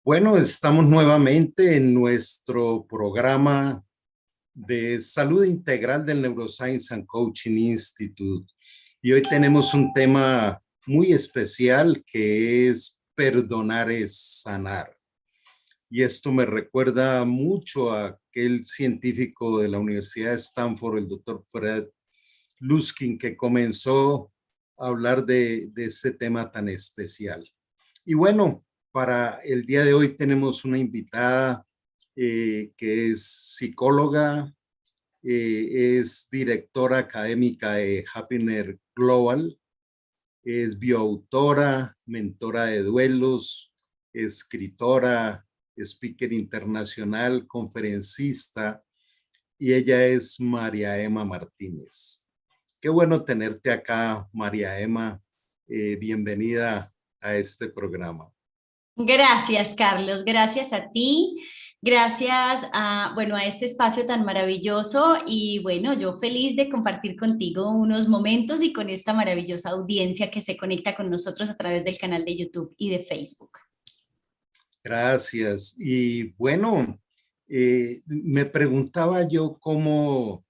Bueno, estamos nuevamente en nuestro programa de salud integral del Neuroscience and Coaching Institute. Y hoy tenemos un tema muy especial que es perdonar es sanar. Y esto me recuerda mucho a aquel científico de la Universidad de Stanford, el doctor Fred Luskin, que comenzó a hablar de este tema tan especial. Y bueno, para el día de hoy tenemos una invitada que es psicóloga, es directora académica de Happiness Global, es bioautora, mentora de duelos, escritora, speaker internacional, conferencista, y ella es María Emma Martínez. Qué bueno tenerte acá, María Emma. Bienvenida a este programa. Gracias, Carlos. Gracias a ti. Gracias a este espacio tan maravilloso y bueno, yo feliz de compartir contigo unos momentos y con esta maravillosa audiencia que se conecta con nosotros a través del canal de YouTube y de Facebook. Gracias. Y bueno, me preguntaba yo cómo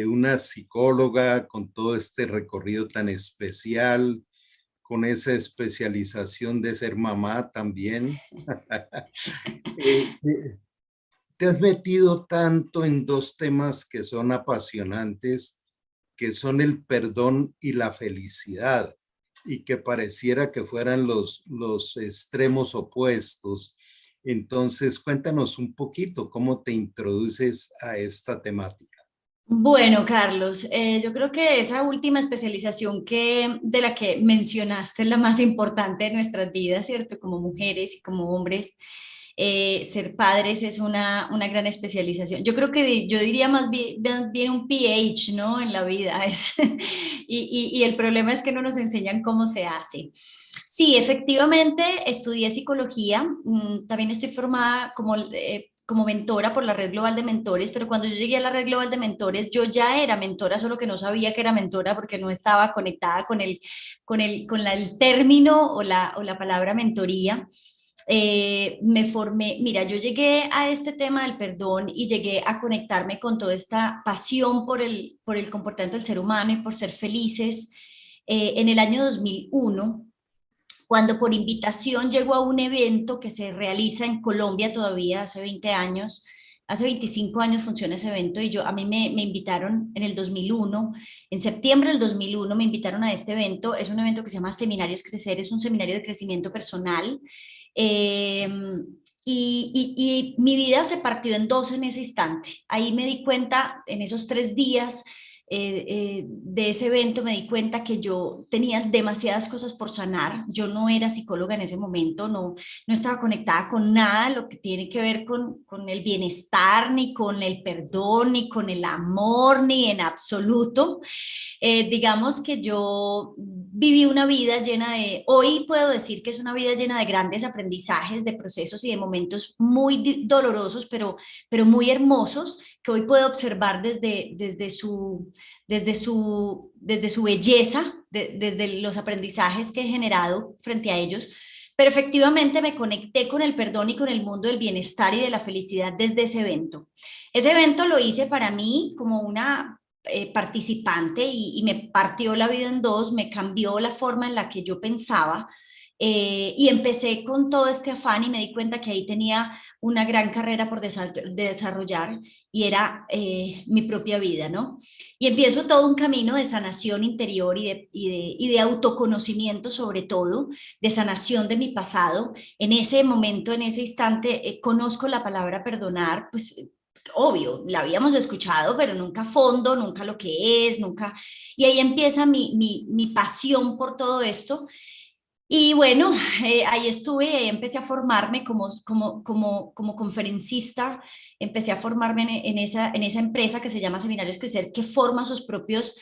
una psicóloga con todo este recorrido tan especial, con esa especialización de ser mamá también, eh, eh, te has metido tanto en dos temas que son apasionantes, que son el perdón y la felicidad, y que pareciera que fueran los extremos opuestos. Entonces, cuéntanos un poquito cómo te introduces a esta temática. Bueno, Carlos, yo creo que esa última especialización de la que mencionaste es la más importante de nuestras vidas, ¿cierto? Como mujeres y como hombres. Ser padres es una gran especialización. Yo creo que yo diría más bien un PH, ¿no? En la vida. Y el problema es que no nos enseñan cómo se hace. Sí, efectivamente, estudié psicología. También estoy formada como mentora por la Red Global de Mentores, pero cuando yo llegué a la Red Global de Mentores, yo ya era mentora, solo que no sabía que era mentora porque no estaba conectada con el término o la palabra mentoría. Me formé, mira, yo llegué a este tema del perdón y llegué a conectarme con toda esta pasión por el comportamiento del ser humano y por ser felices en el año 2001, cuando por invitación llego a un evento que se realiza en Colombia todavía hace 20 años. Hace 25 años funciona ese evento y a mí me invitaron en el 2001, en septiembre del 2001 me invitaron a este evento. Es un evento que se llama Seminarios Crecer, es un seminario de crecimiento personal. Eh, y mi vida se partió en dos en ese instante. Ahí me di cuenta, en esos 3 días de ese evento, me di cuenta que yo tenía demasiadas cosas por sanar. Yo no era psicóloga en ese momento, no estaba conectada con nada lo que tiene que ver con el bienestar, ni con el perdón, ni con el amor, ni en absoluto. Digamos que yo viví una vida hoy puedo decir que es una vida llena de grandes aprendizajes, de procesos y de momentos muy dolorosos, pero muy hermosos, que hoy puedo observar desde su belleza, desde los aprendizajes que he generado frente a ellos. Pero efectivamente me conecté con el perdón y con el mundo del bienestar y de la felicidad desde ese evento. Ese evento lo hice para mí como una participante y me partió la vida en dos, me cambió la forma en la que yo pensaba. Y empecé con todo este afán y me di cuenta que ahí tenía una gran carrera por desarrollar y era mi propia vida, ¿no? Y empiezo todo un camino de sanación interior y de autoconocimiento, sobre todo, de sanación de mi pasado. En ese momento, en ese instante, conozco la palabra perdonar, pues obvio, la habíamos escuchado, pero nunca a fondo, nunca lo que es, nunca. Y ahí empieza mi pasión por todo esto. Y bueno, ahí estuve, ahí empecé a formarme como conferencista, empecé a formarme en esa empresa que se llama Seminarios Crecer, que forma sus propios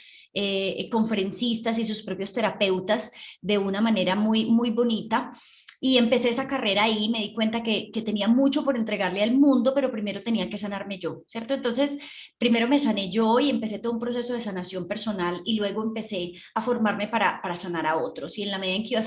conferencistas y sus propios terapeutas de una manera muy, muy bonita. y empecé esa carrera ahí, me di cuenta que tenía mucho por entregarle al mundo, pero primero tenía que sanarme yo, ¿cierto? Entonces, primero me sané yo y empecé todo un proceso de sanación personal y luego empecé a formarme para sanar a otros. Y en la medida en que iba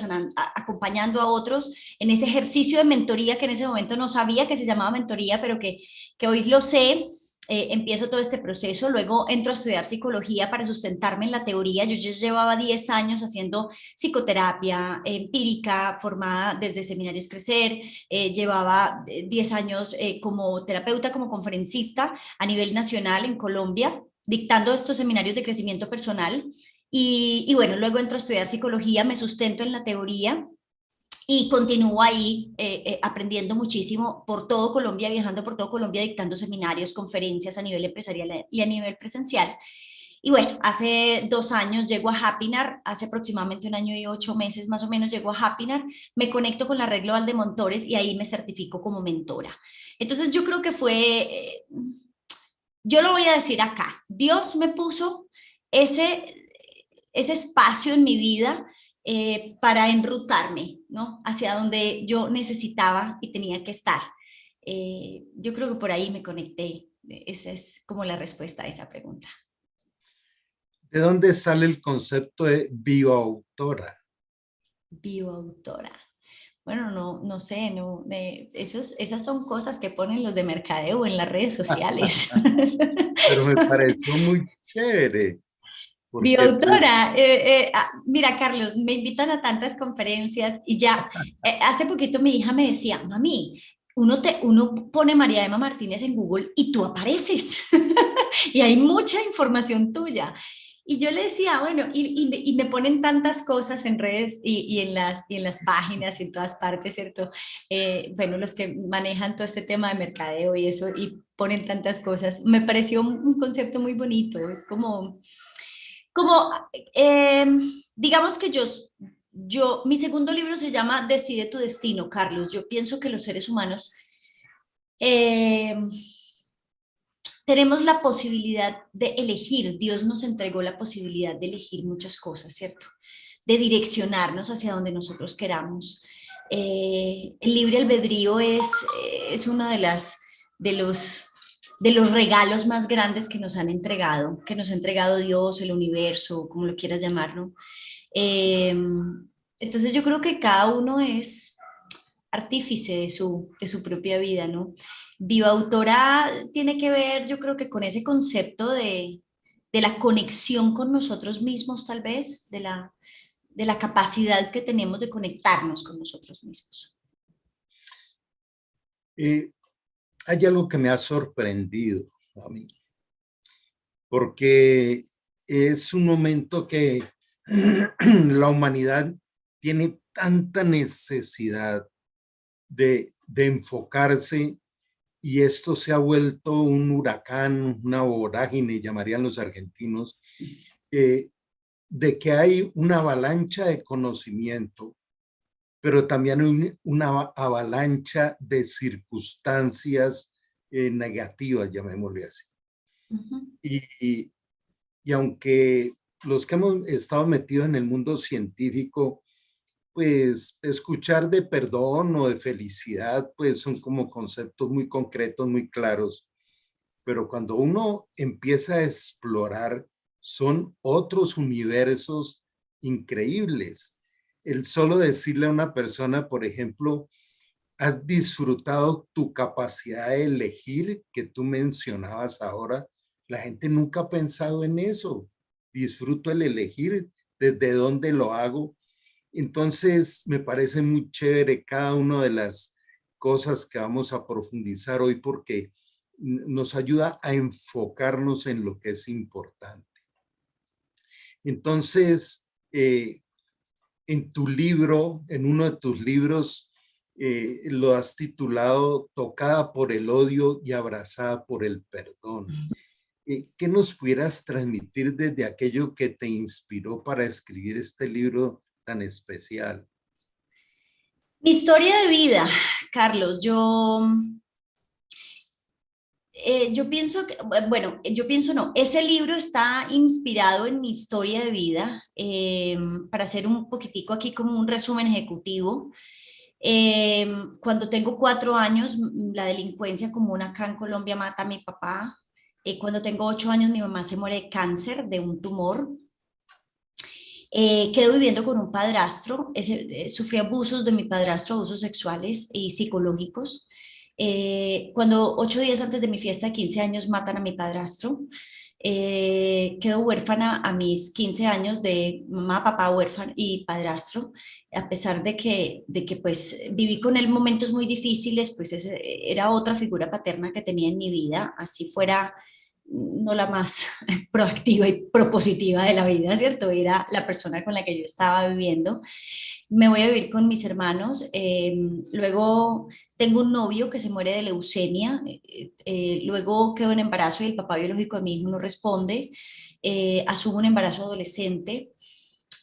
acompañando a otros en ese ejercicio de mentoría que en ese momento no sabía que se llamaba mentoría, pero que hoy lo sé, empiezo todo este proceso, luego entro a estudiar psicología para sustentarme en la teoría. Yo ya llevaba 10 años haciendo psicoterapia empírica, formada desde Seminarios Crecer, llevaba 10 años como terapeuta, como conferencista a nivel nacional en Colombia, dictando estos seminarios de crecimiento personal. Y bueno, luego entro a estudiar psicología, me sustento en la teoría y continúo ahí aprendiendo muchísimo por todo Colombia, viajando por todo Colombia, dictando seminarios, conferencias a nivel empresarial y a nivel presencial. Y bueno, hace 2 años llego a Happynar, hace aproximadamente 1 año y 8 meses más o menos llego a Happynar, me conecto con la Red Global de Mentores y ahí me certifico como mentora. Entonces yo creo que yo lo voy a decir acá, Dios me puso ese espacio en mi vida para enrutarme, ¿no? Hacia donde yo necesitaba y tenía que estar. Yo creo que por ahí me conecté. Esa es como la respuesta a esa pregunta. ¿De dónde sale el concepto de bioautora? Bioautora. Bueno, no sé, esas son cosas que ponen los de mercadeo en las redes sociales. Pero me O sea, pareció muy chévere, porque pues, bioautora, mira Carlos, me invitan a tantas conferencias y ya, hace poquito mi hija me decía, mami, uno pone María Emma Martínez en Google y tú apareces y hay mucha información tuya. Y yo le decía, bueno, y me ponen tantas cosas en redes y en las páginas y en todas partes, ¿cierto? Bueno, los que manejan todo este tema de mercadeo y eso, y ponen tantas cosas, me pareció un concepto muy bonito, es como eh, digamos que mi segundo libro se llama Decide tu destino, Carlos. Yo pienso que los seres humanos eh, tenemos la posibilidad de elegir. Dios nos entregó la posibilidad de elegir muchas cosas, ¿cierto? De direccionarnos hacia donde nosotros queramos. El libre albedrío es uno de los, de los regalos más grandes que nos ha entregado Dios, el universo, como lo quieras llamar, ¿no? Eh, entonces yo creo que cada uno es artífice de su propia vida, ¿no? Bioautora tiene que ver, yo creo que con ese concepto de la conexión con nosotros mismos, tal vez, de la capacidad que tenemos de conectarnos con nosotros mismos. eh, hay algo que me ha sorprendido a mí, porque es un momento que la humanidad tiene tanta necesidad de enfocarse y esto se ha vuelto un huracán, una vorágine, llamarían los argentinos, eh, de que hay una avalancha de conocimiento, pero también una avalancha de circunstancias negativas, llamémosle así. Uh-huh. Y, y aunque los que hemos estado metidos en el mundo científico, pues escuchar de perdón o de felicidad, pues son como conceptos muy concretos, muy claros, pero cuando uno empieza a explorar, son otros universos increíbles. El solo decirle a una persona, por ejemplo, ¿has disfrutado tu capacidad de elegir que tú mencionabas ahora? La gente nunca ha pensado en eso. Disfruto el elegir, desde dónde lo hago. Entonces, me parece muy chévere cada una de las cosas que vamos a profundizar hoy porque nos ayuda a enfocarnos en lo que es importante. Entonces, en tu libro, en uno de tus libros, lo has titulado Tocada por el odio y abrazada por el perdón. ¿Qué nos pudieras transmitir desde aquello que te inspiró para escribir este libro tan especial? Mi historia de vida, Carlos, yo pienso que, bueno, yo pienso no, ese libro está inspirado en mi historia de vida, para hacer un poquitico aquí como un resumen ejecutivo. Cuando tengo 4 años, la delincuencia común acá en Colombia mata a mi papá. Cuando tengo 8 años, mi mamá se muere de cáncer, de un tumor. Quedo viviendo con un padrastro, sufrí abusos de mi padrastro, abusos sexuales y psicológicos. Cuando 8 días antes de mi fiesta de 15 años matan a mi padrastro, quedo huérfana a mis 15 años de mamá, papá, huérfano y padrastro, a pesar de que pues viví con él momentos muy difíciles, pues era otra figura paterna que tenía en mi vida, así fuera no la más proactiva y propositiva de la vida, ¿cierto? Era la persona con la que yo estaba viviendo. Me voy a vivir con mis hermanos, luego tengo un novio que se muere de leucemia, luego quedo en embarazo y el papá biológico de mi hijo no responde, asumo un embarazo adolescente,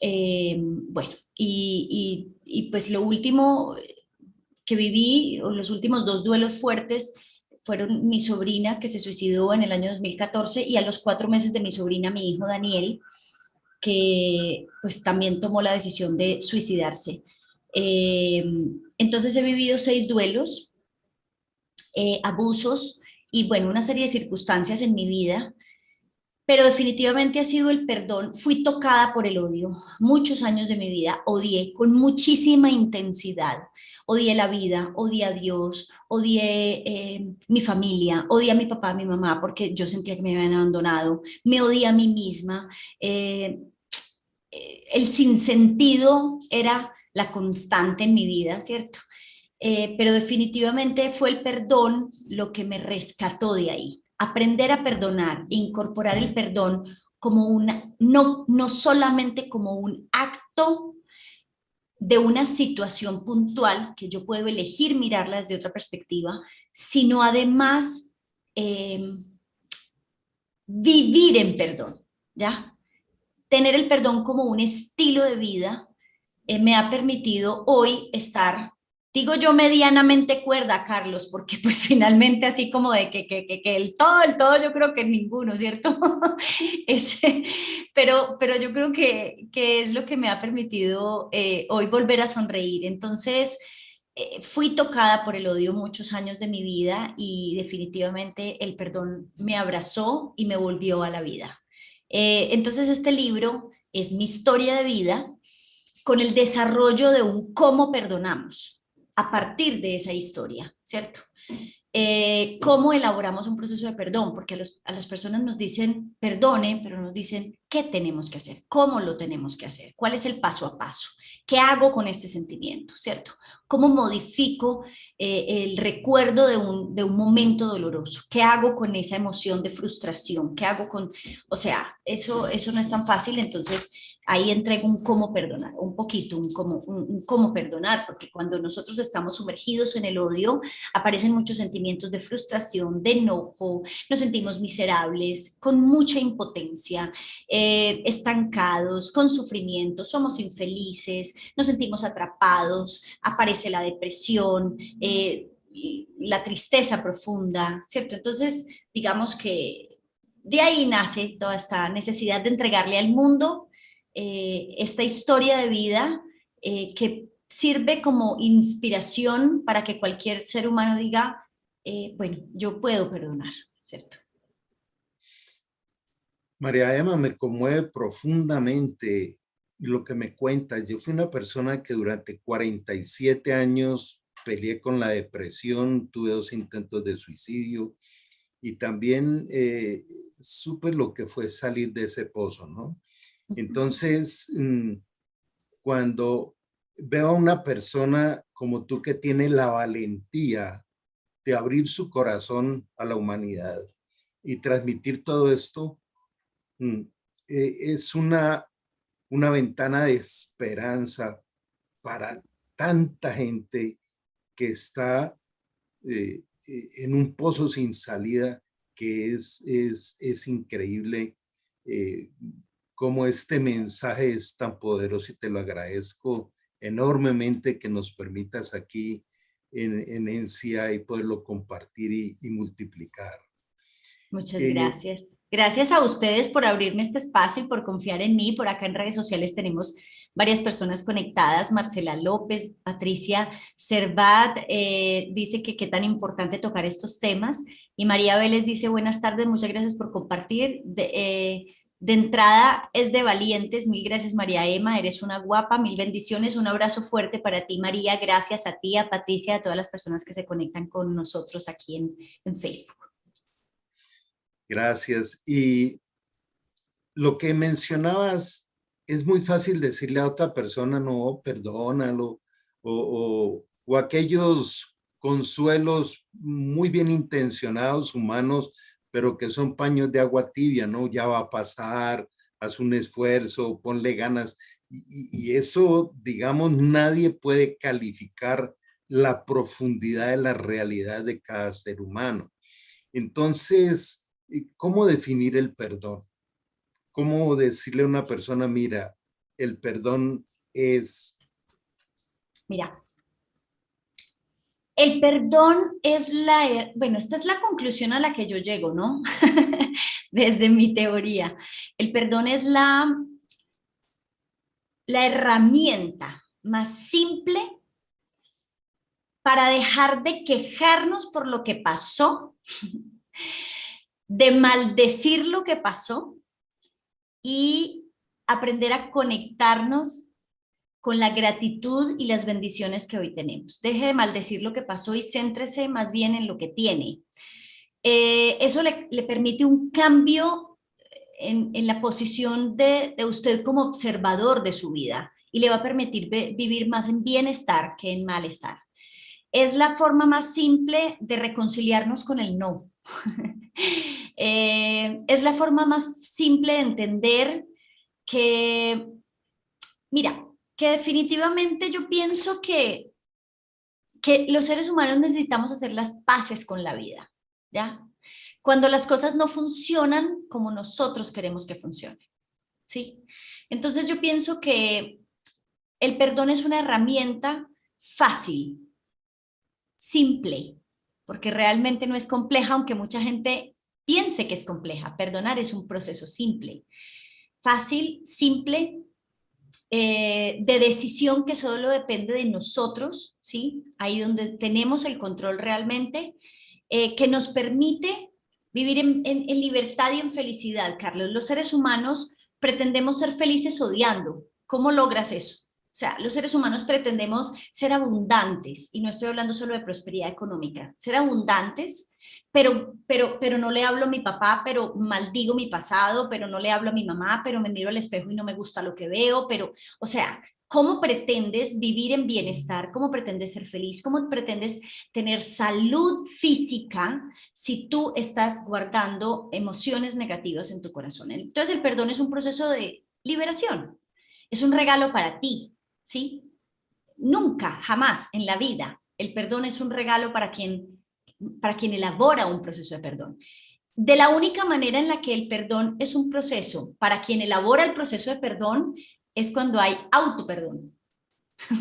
bueno, pues lo último que viví, o los últimos dos duelos fuertes, fueron mi sobrina que se suicidó en el año 2014 y a los 4 meses de mi sobrina, mi hijo Daniel, que pues también tomó la decisión de suicidarse. Eh, entonces he vivido 6 duelos, abusos y bueno, una serie de circunstancias en mi vida, pero definitivamente ha sido el perdón. Fui tocada por el odio. Muchos años de mi vida odié con muchísima intensidad. Odié la vida, odié a Dios, odié mi familia, odié a mi papá, a mi mamá, porque yo sentía que me habían abandonado. Me odié a mí misma. Eh, el sinsentido era la constante en mi vida, ¿cierto? Pero definitivamente fue el perdón lo que me rescató de ahí. Aprender a perdonar, incorporar el perdón como una, no solamente como un acto de una situación puntual, que yo puedo elegir mirarla desde otra perspectiva, sino además vivir en perdón, ¿ya? Tener el perdón como un estilo de vida me ha permitido hoy estar, digo yo, medianamente cuerda, Carlos, porque pues finalmente así como de que el todo, yo creo que ninguno, ¿cierto? Ese, pero yo creo que es lo que me ha permitido hoy volver a sonreír. Entonces, fui tocada por el odio muchos años de mi vida y definitivamente el perdón me abrazó y me volvió a la vida. Entonces, este libro es mi historia de vida con el desarrollo de un cómo perdonamos a partir de esa historia, ¿cierto? ¿Cómo elaboramos un proceso de perdón? Porque a las personas nos dicen perdone, pero nos dicen qué tenemos que hacer, cómo lo tenemos que hacer, cuál es el paso a paso, qué hago con este sentimiento, ¿cierto? ¿Cómo modifico el recuerdo de un momento doloroso? ¿Qué hago con esa emoción de frustración? ¿Qué hago con, o sea, eso no es tan fácil, entonces ahí entrego un cómo perdonar, un poquito, un cómo perdonar, porque cuando nosotros estamos sumergidos en el odio, aparecen muchos sentimientos de frustración, de enojo, nos sentimos miserables, con mucha impotencia, estancados, con sufrimiento, somos infelices, nos sentimos atrapados, aparece la depresión, la tristeza profunda, ¿cierto? Entonces, digamos que de ahí nace toda esta necesidad de entregarle al mundo esta historia de vida que sirve como inspiración para que cualquier ser humano diga, bueno, yo puedo perdonar, ¿cierto? María Emma, me conmueve profundamente lo que me cuentas. Yo fui una persona que durante 47 años peleé con la depresión, tuve 2 intentos de suicidio y también supe lo que fue salir de ese pozo, ¿no? Entonces, cuando veo a una persona como tú que tiene la valentía de abrir su corazón a la humanidad y transmitir todo esto, es una ventana de esperanza para tanta gente que está en un pozo sin salida, que es increíble eh, cómo este mensaje es tan poderoso y te lo agradezco enormemente que nos permitas aquí en NCI poderlo compartir y multiplicar. Muchas Eh, gracias. Gracias a ustedes por abrirme este espacio y por confiar en mí. Por acá en redes sociales tenemos varias personas conectadas. Marcela López, Patricia Servat dice que qué tan importante tocar estos temas. Y María Vélez dice, buenas tardes, muchas gracias por compartir. De entrada es de valientes. Mil gracias, María Emma, eres una guapa. Mil bendiciones. Un abrazo fuerte para ti, María. Gracias a ti, a Patricia, a todas las personas que se conectan con nosotros aquí en Facebook. Gracias. Y lo que mencionabas, es muy fácil decirle a otra persona, no, perdónalo, o aquellos consuelos muy bien intencionados, humanos, pero que son paños de agua tibia, ¿no? Ya va a pasar, haz un esfuerzo, ponle ganas. Y eso, digamos, nadie puede calificar la profundidad de la realidad de cada ser humano. Entonces, ¿cómo definir el perdón? ¿Cómo decirle a una persona, mira, el perdón es... Mira, el perdón es bueno, esta es la conclusión a la que yo llego, ¿no? Desde mi teoría. El perdón es la herramienta más simple para dejar de quejarnos por lo que pasó, de maldecir lo que pasó y aprender a conectarnos con la gratitud y las bendiciones que hoy tenemos. Deje de maldecir lo que pasó y céntrese más bien en lo que tiene. Eso le permite un cambio en la posición de usted como observador de su vida y le va a permitir vivir más en bienestar que en malestar. Es la forma más simple de reconciliarnos con el no. Es la forma más simple de entender que, mira, que definitivamente yo pienso que los seres humanos necesitamos hacer las paces con la vida, ¿ya? Cuando las cosas no funcionan como nosotros queremos que funcionen, ¿sí? Entonces yo pienso que el perdón es una herramienta fácil, simple, porque realmente no es compleja, aunque mucha gente piense que es compleja. Perdonar es un proceso simple, fácil, simple, de decisión que solo depende de nosotros, ¿sí? Ahí donde tenemos el control realmente, que nos permite vivir en libertad y en felicidad, Carlos. Los seres humanos pretendemos ser felices odiando. ¿Cómo logras eso? O sea, los seres humanos pretendemos ser abundantes, y no estoy hablando solo de prosperidad económica, ser abundantes, pero no le hablo a mi papá, pero maldigo mi pasado, pero no le hablo a mi mamá, pero me miro al espejo y no me gusta lo que veo, pero, o sea, ¿cómo pretendes vivir en bienestar? ¿Cómo pretendes ser feliz? ¿Cómo pretendes tener salud física si tú estás guardando emociones negativas en tu corazón? Entonces el perdón es un proceso de liberación, es un regalo para ti, ¿sí? Nunca, jamás en la vida, el perdón es un regalo para quien elabora un proceso de perdón. De la única manera en la que el perdón es un proceso para quien elabora el proceso de perdón es cuando hay autoperdón.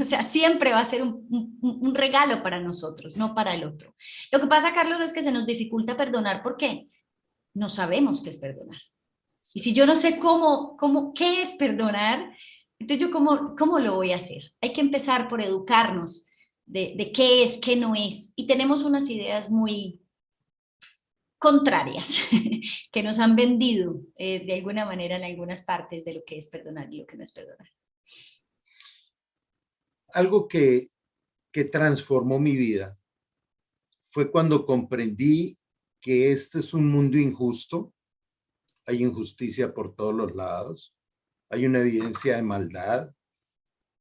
O sea, siempre va a ser un regalo para nosotros, no para el otro. Lo que pasa, Carlos, es que se nos dificulta perdonar. ¿Por qué? No sabemos qué es perdonar. Y si yo no sé qué es perdonar, entonces yo cómo lo voy a hacer. Hay que empezar por educarnos de qué es, qué no es. Y tenemos unas ideas muy contrarias que nos han vendido de alguna manera en algunas partes de lo que es perdonar y lo que no es perdonar. Algo que transformó mi vida fue cuando comprendí que este es un mundo injusto, hay injusticia por todos los lados, hay una evidencia de maldad,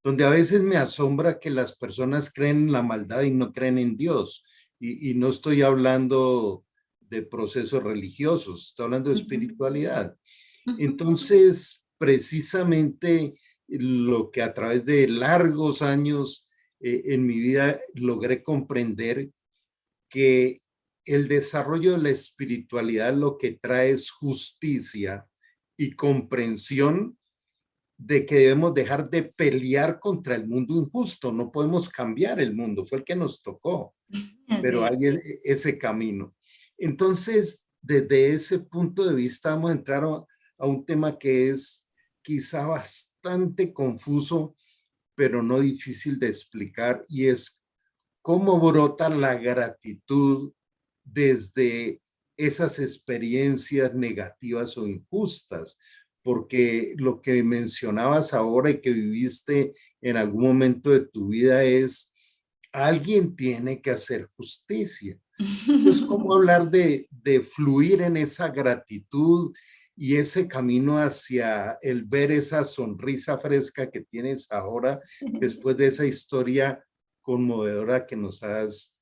donde a veces me asombra que las personas creen en la maldad y no creen en Dios. Y no estoy hablando de procesos religiosos, estoy hablando de espiritualidad. Entonces, precisamente lo que a través de largos años en mi vida logré comprender, que el desarrollo de la espiritualidad lo que trae es justicia y comprensión de que debemos dejar de pelear contra el mundo injusto. No podemos cambiar el mundo, fue el que nos tocó, pero hay ese camino. Entonces, desde ese punto de vista vamos a entrar a un tema que es quizá bastante confuso, pero no difícil de explicar, y es cómo brota la gratitud desde esas experiencias negativas o injustas, porque lo que mencionabas ahora y que viviste en algún momento de tu vida es, alguien tiene que hacer justicia. Entonces, ¿cómo hablar de fluir en esa gratitud y ese camino hacia el ver esa sonrisa fresca que tienes ahora después de esa historia conmovedora que nos has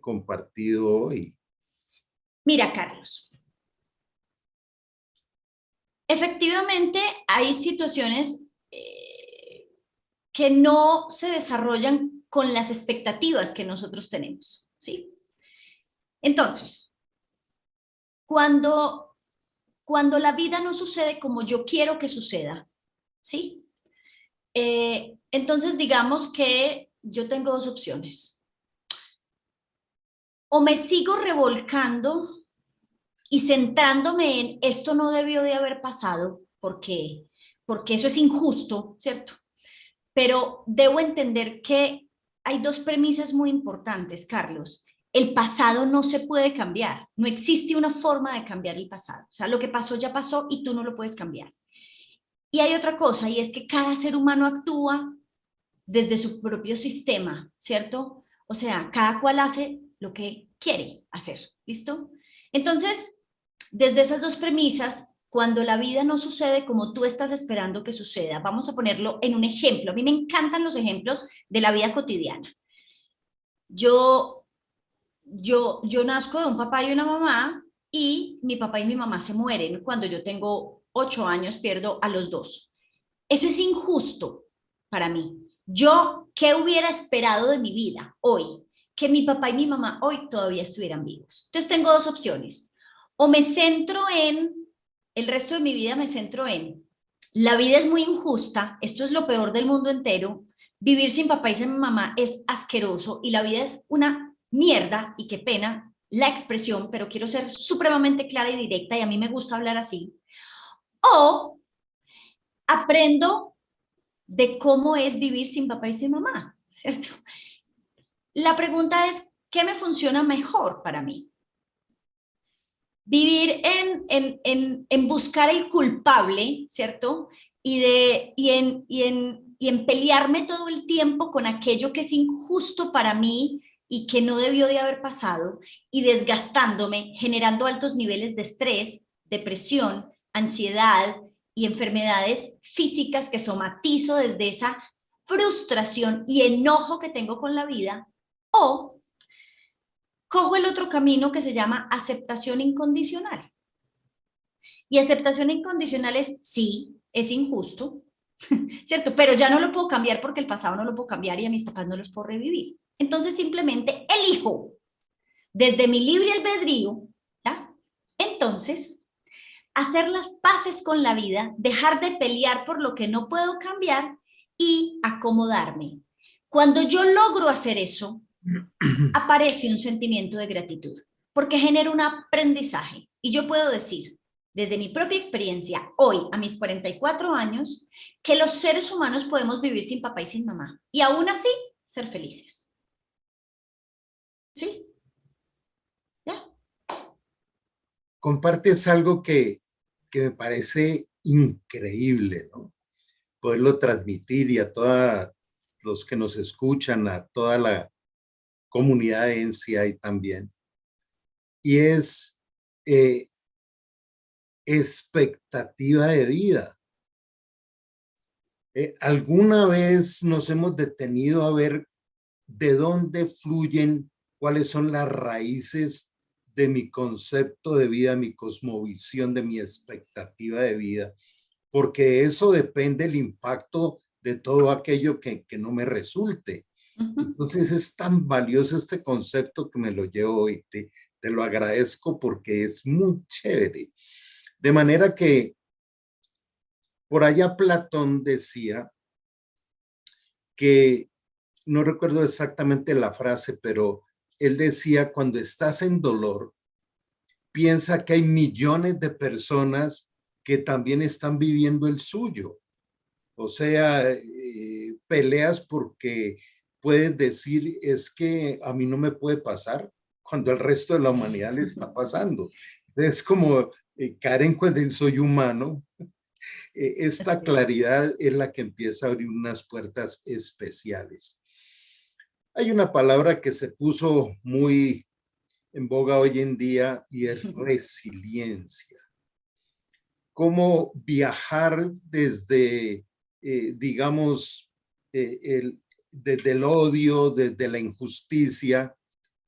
compartido hoy? Mira, Carlos, efectivamente hay situaciones que no se desarrollan con las expectativas que nosotros tenemos, ¿sí? Entonces, cuando, cuando la vida no sucede como yo quiero que suceda, ¿sí? Entonces, digamos que yo tengo dos opciones. O me sigo revolcando y centrándome en esto no debió de haber pasado, porque eso es injusto, ¿cierto? Pero debo entender que hay dos premisas muy importantes, Carlos. El pasado no se puede cambiar, no existe una forma de cambiar el pasado. O sea, lo que pasó ya pasó y tú no lo puedes cambiar. Y hay otra cosa, y es que cada ser humano actúa desde su propio sistema, ¿cierto? O sea, cada cual hace lo que quiere hacer, ¿listo? Entonces, desde esas dos premisas, cuando la vida no sucede como tú estás esperando que suceda, vamos a ponerlo en un ejemplo. A mí me encantan los ejemplos de la vida cotidiana. Yo, yo nazco de un papá y una mamá y mi papá y mi mamá se mueren. Cuando yo tengo 8 años, pierdo a los dos. Eso es injusto para mí. Yo, ¿qué hubiera esperado de mi vida hoy? Que mi papá y mi mamá hoy todavía estuvieran vivos. Entonces tengo dos opciones. O me centro en, el resto de mi vida me centro en, la vida es muy injusta, esto es lo peor del mundo entero, vivir sin papá y sin mamá es asqueroso y la vida es una mierda, y qué pena la expresión, pero quiero ser supremamente clara y directa y a mí me gusta hablar así. O aprendo de cómo es vivir sin papá y sin mamá, ¿cierto? La pregunta es, ¿qué me funciona mejor para mí? Vivir en buscar el culpable, ¿cierto? Y en pelearme todo el tiempo con aquello que es injusto para mí y que no debió de haber pasado, y desgastándome, generando altos niveles de estrés, depresión, ansiedad y enfermedades físicas que somatizo desde esa frustración y enojo que tengo con la vida. O cojo el otro camino que se llama aceptación incondicional. Y aceptación incondicional es, sí, es injusto, ¿cierto? Pero ya no lo puedo cambiar porque el pasado no lo puedo cambiar y a mis papás no los puedo revivir. Entonces simplemente elijo desde mi libre albedrío, ¿ya? Entonces, hacer las paces con la vida, dejar de pelear por lo que no puedo cambiar y acomodarme. Cuando yo logro hacer eso, aparece un sentimiento de gratitud, porque genera un aprendizaje. Y yo puedo decir, desde mi propia experiencia, hoy, a mis 44 años, que los seres humanos podemos vivir sin papá y sin mamá, y aún así ser felices. ¿Sí? ¿Ya? Compartes algo que me parece increíble, ¿no? Poderlo transmitir y a todos los que nos escuchan, a toda la comunidad de NCI también. Y es expectativa de vida. ¿Alguna vez nos hemos detenido a ver de dónde fluyen, cuáles son las raíces de mi concepto de vida, mi cosmovisión, de mi expectativa de vida? Porque eso depende del impacto de todo aquello que no me resulte. Entonces es tan valioso este concepto que me lo llevo hoy. Te lo agradezco porque es muy chévere. De manera que por allá Platón decía que, no recuerdo exactamente la frase, pero él decía, cuando estás en dolor, piensa que hay millones de personas que también están viviendo el suyo. O sea, peleas porque puedes decir, es que a mí no me puede pasar cuando al resto de la humanidad le está pasando. Es como caer en cuenta de soy humano. Esta claridad es la que empieza a abrir unas puertas especiales. Hay una palabra que se puso muy en boga hoy en día y es resiliencia. Cómo viajar desde, digamos, desde el odio, desde la injusticia,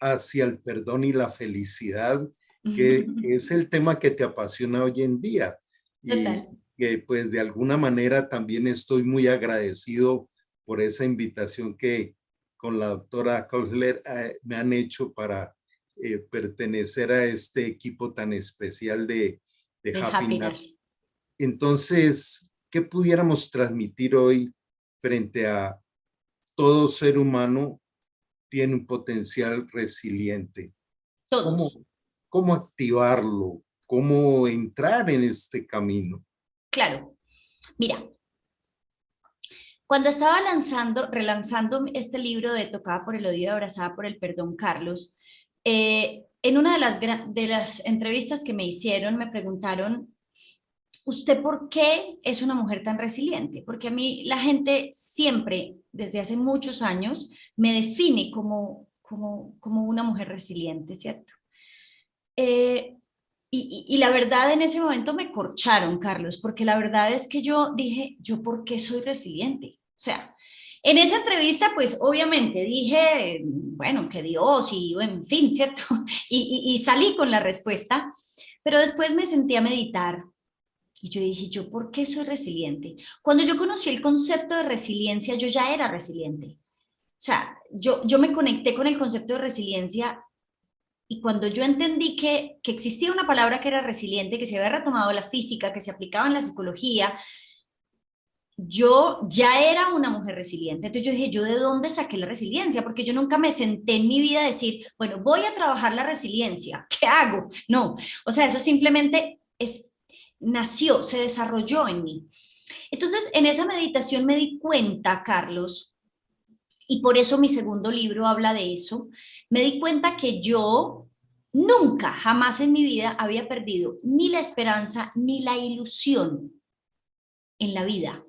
hacia el perdón y la felicidad, que es el tema que te apasiona hoy en día. Y Total. que pues de alguna manera también estoy muy agradecido por esa invitación que con la doctora Kohler me han hecho para pertenecer a este equipo tan especial de De Happy Happiness. Nat. Entonces, ¿qué pudiéramos transmitir hoy frente a todo ser humano tiene un potencial resiliente? ¿Cómo, Todos. cómo activarlo? ¿Cómo entrar en este camino? Claro. Mira, cuando estaba relanzando este libro de Tocada por el odio y abrazada por el perdón, Carlos, en una de las entrevistas que me hicieron, me preguntaron, ¿usted por qué es una mujer tan resiliente? Porque a mí la gente siempre, desde hace muchos años, me define como una mujer resiliente, ¿cierto? Eh, y la verdad en ese momento me corcharon, Carlos, porque la verdad es que yo dije, ¿yo por qué soy resiliente? O sea, en esa entrevista, pues obviamente dije, bueno, que Dios y en fin, ¿cierto? Y salí con la respuesta, pero después me sentí a meditar y yo dije, ¿yo por qué soy resiliente? Cuando yo conocí el concepto de resiliencia, yo ya era resiliente. O sea, yo me conecté con el concepto de resiliencia y cuando yo entendí que existía una palabra que era resiliente, que se había retomado la física, que se aplicaba en la psicología, yo ya era una mujer resiliente. Entonces yo dije, ¿yo de dónde saqué la resiliencia? Porque yo nunca me senté en mi vida a decir, bueno, voy a trabajar la resiliencia. ¿Qué hago? No, o sea, eso simplemente nació, se desarrolló en mí. Entonces, en esa meditación me di cuenta, Carlos, y por eso mi segundo libro habla de eso, me di cuenta que yo nunca, jamás en mi vida había perdido ni la esperanza ni la ilusión en la vida.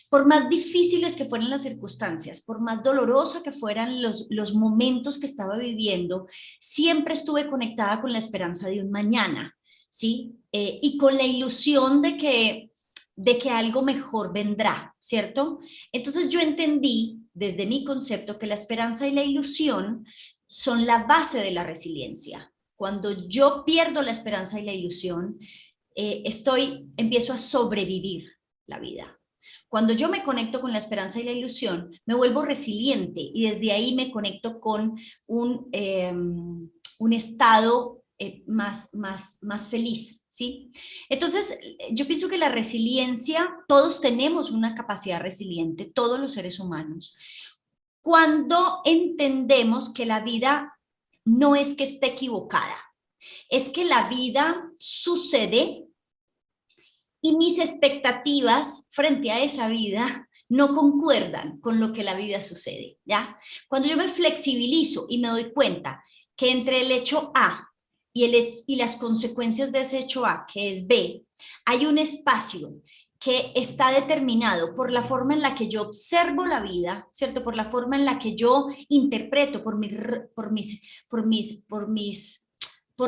Por más difíciles que fueran las circunstancias, por más dolorosa que fueran los momentos que estaba viviendo, siempre estuve conectada con la esperanza de un mañana, ¿sí? Y con la ilusión de que algo mejor vendrá, ¿cierto? Entonces yo entendí desde mi concepto que la esperanza y la ilusión son la base de la resiliencia. Cuando yo pierdo la esperanza y la ilusión, empiezo a sobrevivir la vida. Cuando yo me conecto con la esperanza y la ilusión, me vuelvo resiliente y desde ahí me conecto con un estado más feliz, ¿sí? Entonces, yo pienso que la resiliencia, todos tenemos una capacidad resiliente, todos los seres humanos, cuando entendemos que la vida no es que esté equivocada, es que la vida sucede y mis expectativas frente a esa vida no concuerdan con lo que la vida sucede, ¿ya? Cuando yo me flexibilizo y me doy cuenta que entre el hecho A y las consecuencias de ese hecho A, que es B, hay un espacio que está determinado por la forma en la que yo observo la vida, ¿cierto? Por la forma en la que yo interpreto, por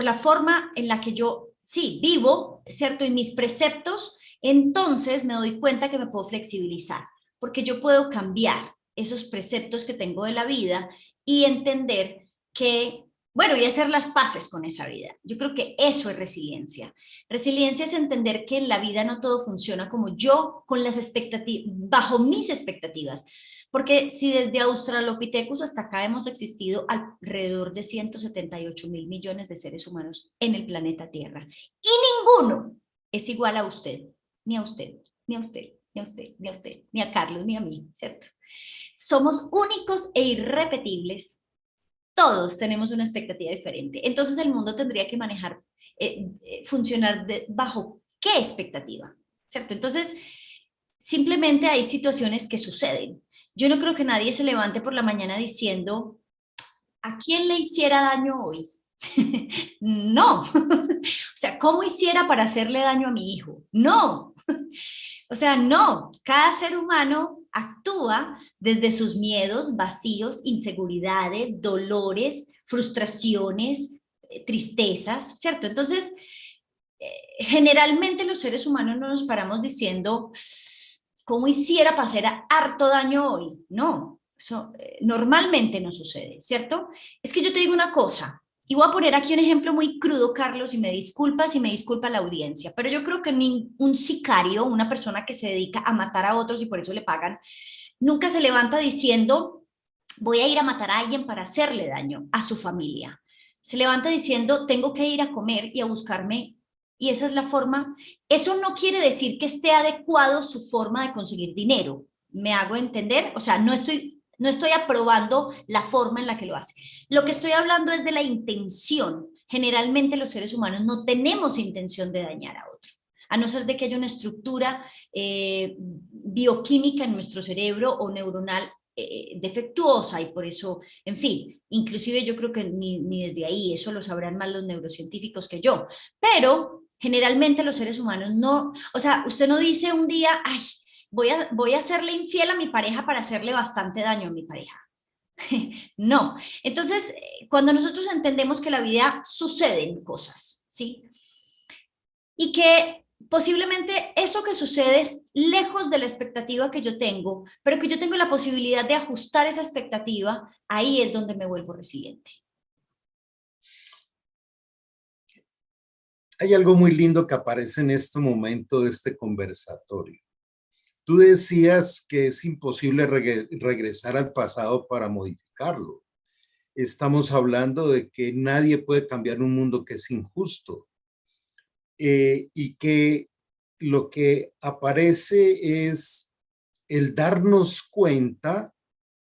la forma en la que yo, sí, vivo, ¿cierto? Y mis preceptos, entonces me doy cuenta que me puedo flexibilizar, porque yo puedo cambiar esos preceptos que tengo de la vida y entender que, bueno, y hacer las paces con esa vida. Yo creo que eso es resiliencia. Resiliencia es entender que en la vida no todo funciona como yo, con las expectativas, bajo mis expectativas. Porque si desde Australopithecus hasta acá hemos existido alrededor de 178.000 millones de seres humanos en el planeta Tierra, y ninguno es igual a usted, ni a usted, ni a usted, ni a usted, ni a usted, ni a Carlos, ni a mí, ¿cierto? Somos únicos e irrepetibles. Todos tenemos una expectativa diferente. Entonces el mundo tendría que manejar funcionar bajo qué expectativa, ¿cierto? Entonces, simplemente hay situaciones que suceden. Yo no creo que nadie se levante por la mañana diciendo, ¿a quién le hiciera daño hoy? No. O sea, ¿cómo hiciera para hacerle daño a mi hijo? No. O sea, no. Cada ser humano actúa desde sus miedos, vacíos, inseguridades, dolores, frustraciones, tristezas, ¿cierto? Entonces, generalmente los seres humanos no nos paramos diciendo, ¿cómo hiciera para hacer harto daño hoy? No, eso normalmente no sucede, ¿cierto? Es que yo te digo una cosa, y voy a poner aquí un ejemplo muy crudo, Carlos, y me disculpas y me disculpa la audiencia, pero yo creo que un sicario, una persona que se dedica a matar a otros y por eso le pagan, nunca se levanta diciendo, voy a ir a matar a alguien para hacerle daño a su familia. Se levanta diciendo, tengo que ir a comer y a buscarme, y esa es la forma. Eso no quiere decir que esté adecuado su forma de conseguir dinero. ¿Me hago entender? O sea, no estoy aprobando la forma en la que lo hace. Lo que estoy hablando es de la intención. Generalmente los seres humanos no tenemos intención de dañar a otro, a no ser de que haya una estructura bioquímica en nuestro cerebro o neuronal defectuosa, y por eso, en fin, inclusive yo creo que ni desde ahí, eso lo sabrán más los neurocientíficos que yo, pero generalmente los seres humanos no, o sea, usted no dice un día, ay, voy a hacerle infiel a mi pareja para hacerle bastante daño a mi pareja. No. Entonces, cuando nosotros entendemos que la vida suceden cosas, ¿sí? Y que posiblemente eso que sucede es lejos de la expectativa que yo tengo, pero que yo tengo la posibilidad de ajustar esa expectativa, ahí es donde me vuelvo resiliente. Hay algo muy lindo que aparece en este momento de este conversatorio. Tú decías que es imposible regresar al pasado para modificarlo. Estamos hablando de que nadie puede cambiar un mundo que es injusto, y que lo que aparece es el darnos cuenta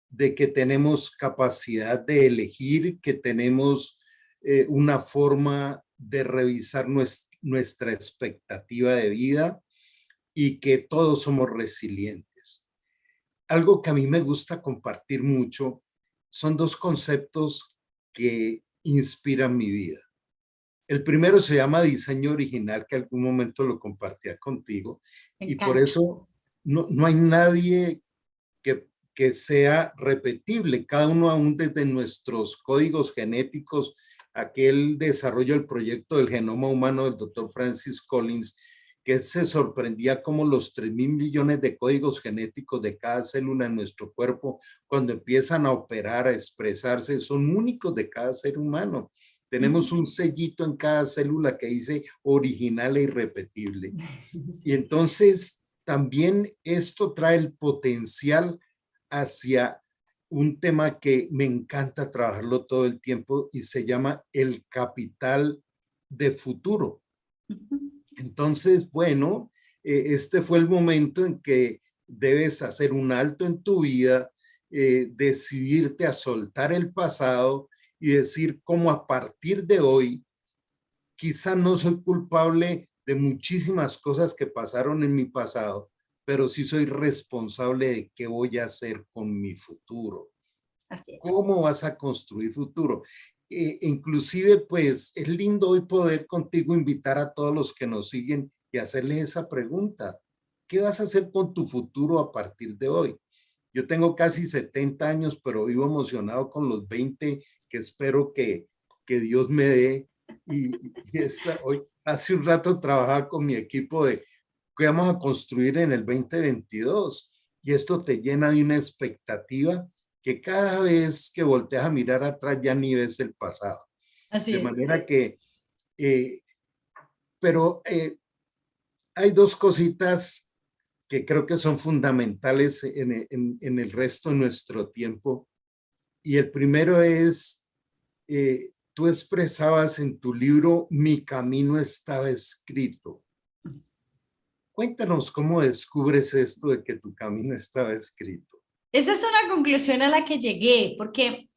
de que tenemos capacidad de elegir, que tenemos una forma de revisar nuestra expectativa de vida y que todos somos resilientes. Algo que a mí me gusta compartir mucho son dos conceptos que inspiran mi vida. El primero se llama diseño original, que algún momento lo compartía contigo, Me y por encanta. eso no hay nadie que sea repetible, cada uno aún desde nuestros códigos genéticos, aquel desarrollo del proyecto del genoma humano del doctor Francis Collins, que se sorprendía como los 3.000 millones de códigos genéticos de cada célula en nuestro cuerpo, cuando empiezan a operar, a expresarse, son únicos de cada ser humano. Tenemos un sellito en cada célula que dice original e irrepetible. Y entonces también esto trae el potencial hacia un tema que me encanta trabajarlo todo el tiempo y se llama el capital de futuro. Entonces, bueno, este fue el momento en que debes hacer un alto en tu vida, decidirte a soltar el pasado y decir cómo a partir de hoy, quizá no soy culpable de muchísimas cosas que pasaron en mi pasado, pero sí soy responsable de qué voy a hacer con mi futuro. Así es. ¿Cómo vas a construir futuro? Inclusive, pues es lindo hoy poder contigo invitar a todos los que nos siguen y hacerles esa pregunta. ¿Qué vas a hacer con tu futuro a partir de hoy? Yo tengo casi 70 años, pero vivo emocionado con los 20 que espero que Dios me dé. Hoy, hace un rato trabajaba con mi equipo de qué vamos a construir en el 2022. Y esto te llena de una expectativa que cada vez que volteas a mirar atrás ya ni ves el pasado. Así De es. manera que, pero hay dos cositas que creo que son fundamentales en el resto de nuestro tiempo. Y el primero es, tú expresabas en tu libro, mi camino estaba escrito. Cuéntanos cómo descubres esto de que tu camino estaba escrito. Esa es una conclusión a la que llegué, porque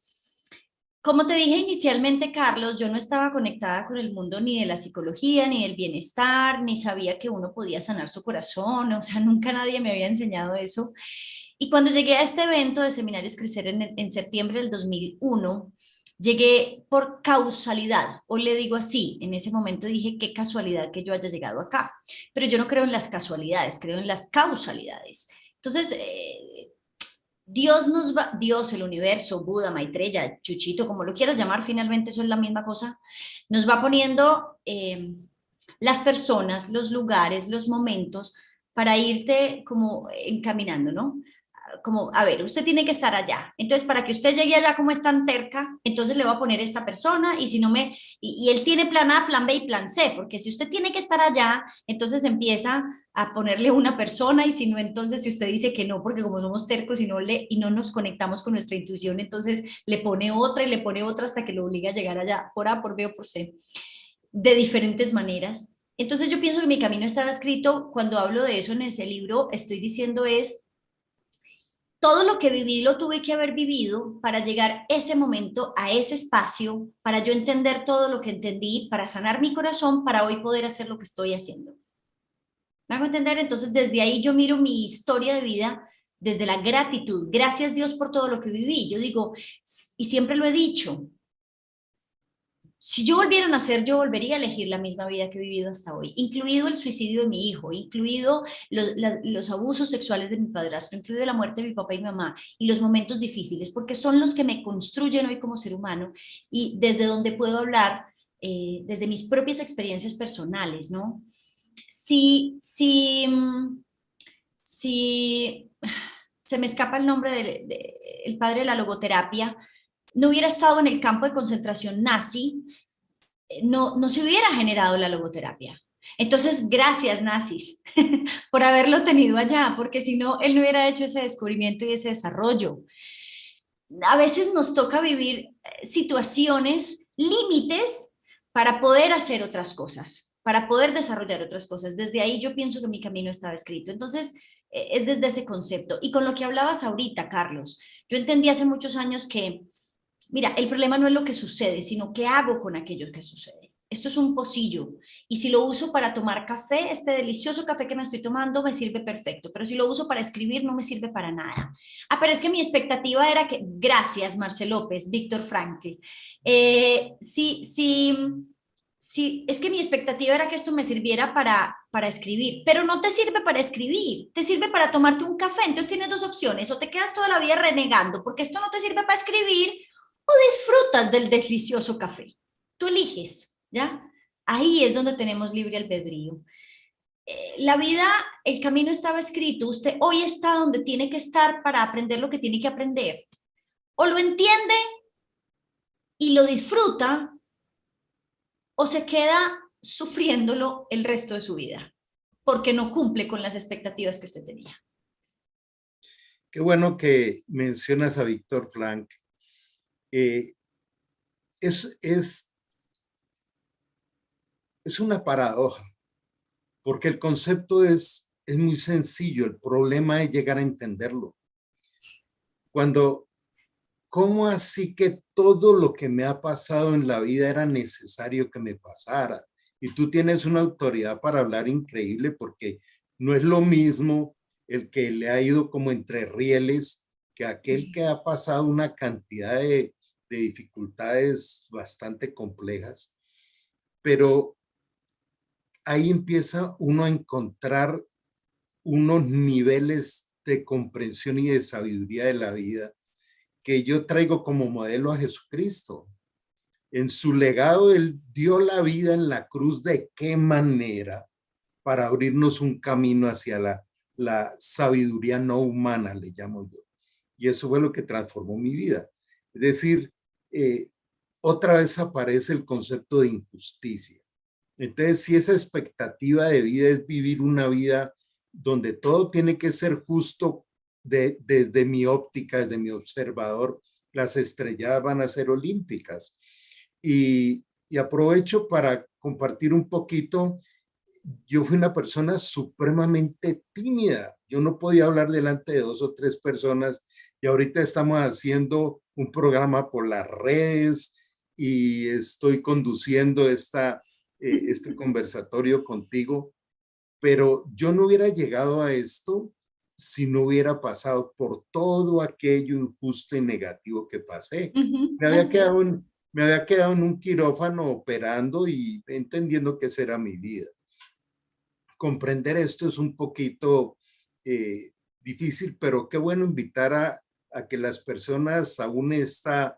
como te dije inicialmente, Carlos, yo no estaba conectada con el mundo ni de la psicología, ni del bienestar, ni sabía que uno podía sanar su corazón, o sea, nunca nadie me había enseñado eso. Y cuando llegué a este evento de Seminarios Crecer en septiembre del 2001, llegué por causalidad, o le digo así, en ese momento dije, qué casualidad que yo haya llegado acá, pero yo no creo en las casualidades, creo en las causalidades. Entonces, Dios nos va, Dios, el universo, Buda, Maitreya, Chuchito, como lo quieras llamar, finalmente eso es la misma cosa, nos va poniendo las personas, los lugares, los momentos para irte como encaminando, ¿no? Como, a ver, usted tiene que estar allá. Entonces, para que usted llegue allá como es tan terca, entonces le va a poner esta persona y si no me, y él tiene plan A, plan B y plan C, porque si usted tiene que estar allá, entonces empieza a ponerle una persona y si no, entonces si usted dice que no, porque como somos tercos y no nos conectamos con nuestra intuición, entonces le pone otra y le pone otra hasta que lo obliga a llegar allá, por A, por B o por C, de diferentes maneras. Entonces yo pienso que mi camino estaba escrito, cuando hablo de eso en ese libro, estoy diciendo es, todo lo que viví lo tuve que haber vivido para llegar ese momento, a ese espacio, para yo entender todo lo que entendí, para sanar mi corazón, para hoy poder hacer lo que estoy haciendo. ¿Me hago entender? Entonces, desde ahí yo miro mi historia de vida desde la gratitud. Gracias Dios por todo lo que viví. Yo digo, y siempre lo he dicho, si yo volviera a nacer, yo volvería a elegir la misma vida que he vivido hasta hoy, incluido el suicidio de mi hijo, incluido los abusos sexuales de mi padrastro, incluido la muerte de mi papá y mi mamá y los momentos difíciles, porque son los que me construyen hoy como ser humano y desde donde puedo hablar, desde mis propias experiencias personales, ¿no? Si, si, si se me escapa el nombre del padre de la logoterapia, no hubiera estado en el campo de concentración nazi, no se hubiera generado la logoterapia. Entonces, gracias nazis por haberlo tenido allá, porque si no, él no hubiera hecho ese descubrimiento y ese desarrollo. A veces nos toca vivir situaciones, límites, para poder hacer otras cosas, para poder desarrollar otras cosas. Desde ahí yo pienso que mi camino estaba escrito. Entonces, es desde ese concepto. Y con lo que hablabas ahorita, Carlos, yo entendí hace muchos años que mira, el problema no es lo que sucede, sino qué hago con aquello que sucede. Esto es un pocillo y si lo uso para tomar café, este delicioso café que me estoy tomando me sirve perfecto, pero si lo uso para escribir no me sirve para nada. Ah, pero es que mi expectativa era que, gracias Marcel López, Víctor Frankl, sí, es que mi expectativa era que esto me sirviera para escribir, pero no te sirve para escribir, te sirve para tomarte un café, entonces tienes dos opciones, o te quedas toda la vida renegando porque esto no te sirve para escribir, o disfrutas del delicioso café. Tú eliges, ¿ya? Ahí es donde tenemos libre albedrío. La vida, el camino estaba escrito, usted hoy está donde tiene que estar para aprender lo que tiene que aprender. O lo entiende y lo disfruta, o se queda sufriéndolo el resto de su vida, porque no cumple con las expectativas que usted tenía. Qué bueno que mencionas a Víctor Frank. Es una paradoja, porque el concepto es muy sencillo, el problema es llegar a entenderlo. ¿Cómo así que todo lo que me ha pasado en la vida era necesario que me pasara? Y tú tienes una autoridad para hablar increíble, porque no es lo mismo el que le ha ido como entre rieles que aquel que ha pasado una cantidad de dificultades bastante complejas. Pero ahí empieza uno a encontrar unos niveles de comprensión y de sabiduría de la vida que yo traigo como modelo a Jesucristo. En su legado, él dio la vida en la cruz. ¿De qué manera? Para abrirnos un camino hacia la sabiduría no humana, le llamo yo. Y eso fue lo que transformó mi vida. Es decir, otra vez aparece el concepto de injusticia. Entonces, si esa expectativa de vida es vivir una vida donde todo tiene que ser justo desde mi óptica, desde mi observador, las estrellas van a ser olímpicas. Y aprovecho para compartir un poquito. Yo fui una persona supremamente tímida. Yo no podía hablar delante de 2 o 3 personas y ahorita estamos haciendo un programa por las redes y estoy conduciendo este conversatorio contigo, pero yo no hubiera llegado a esto si no hubiera pasado por todo aquello injusto y negativo que pasé. Me había Así es. quedado me había quedado en un quirófano operando y entendiendo que esa era mi vida. Comprender esto es un poquito difícil, pero qué bueno invitar a que las personas, aún esta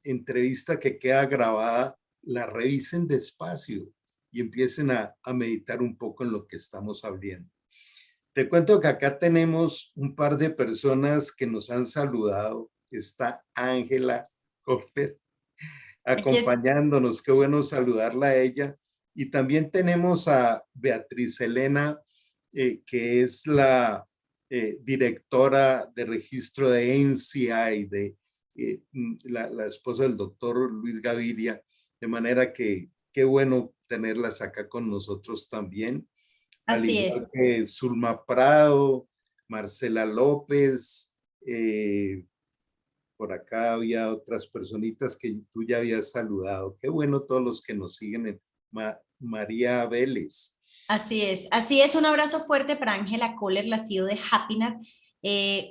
entrevista que queda grabada, la revisen despacio y empiecen a meditar un poco en lo que estamos hablando. Te cuento que acá tenemos un par de personas que nos han saludado. Está Ángela Coffer Aquí es. acompañándonos. Qué bueno saludarla a ella. Y también tenemos a Beatriz Elena, que es la directora de registro de NCI, la esposa del doctor Luis Gaviria. De manera que qué bueno tenerlas acá con nosotros también. Al Así igual es. que Zulma Prado, Marcela López, por acá había otras personitas que tú ya habías saludado. Qué bueno todos los que nos siguen. María Vélez. Así es, así es. Un abrazo fuerte para Ángela Kohler, la CEO de Happiness,